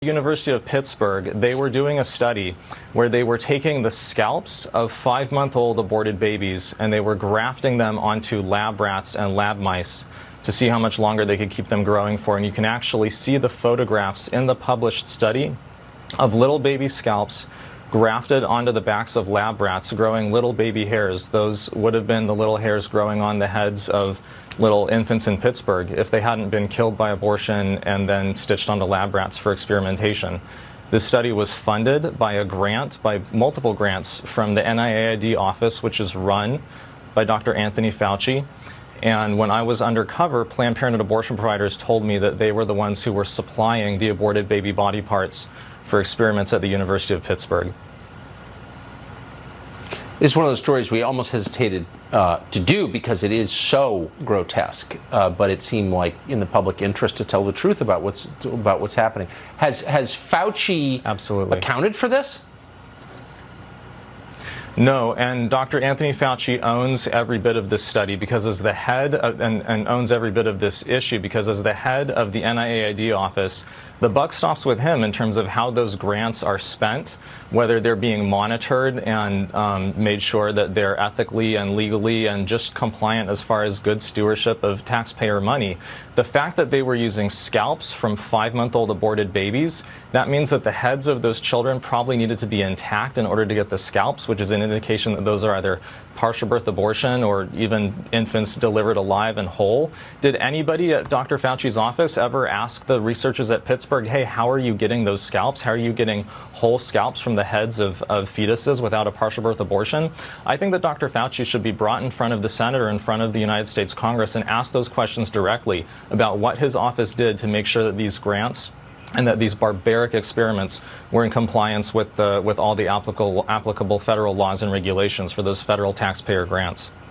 University of Pittsburgh, they were doing a study where they were taking the scalps of 5-month-old aborted babies and they were grafting them onto lab rats and lab mice to see how much longer they could keep them growing for. And you can actually see the photographs in the published study of little baby scalps grafted onto the backs of lab rats growing little baby hairs. Those would have been the little hairs growing on the heads of little infants in Pittsburgh if they hadn't been killed by abortion and then stitched onto lab rats for experimentation. This study was funded by a grant, by multiple grants from the NIAID office, which is run by Dr. Anthony Fauci. And when I was undercover, Planned Parenthood abortion providers told me that they were the ones who were supplying the aborted baby body parts for experiments at the University of Pittsburgh. It's one of those stories we almost hesitated to do because it is so grotesque, but it seemed like in the public interest to tell the truth about what's happening. Has Fauci Absolutely accounted for this? No, and Dr. Anthony Fauci owns every bit of this study because as the head of, and owns every bit of this issue because as the head of the NIAID office, the buck stops with him in terms of how those grants are spent, whether they're being monitored and made sure that they're ethically and legally and just compliant as far as good stewardship of taxpayer money. The fact that they were using scalps from 5-month-old aborted babies, that means that the heads of those children probably needed to be intact in order to get the scalps, which is an indication that those are either partial birth abortion or even infants delivered alive and whole. Did anybody at Dr. Fauci's office ever ask the researchers at Pittsburgh, hey, how are you getting those scalps? How are you getting whole scalps from the heads of fetuses without a partial birth abortion? I think that Dr. Fauci should be brought in front of the Senate or in front of the United States Congress and ask those questions directly about what his office did to make sure that these grants and that these barbaric experiments were in compliance with all the applicable federal laws and regulations for those federal taxpayer grants.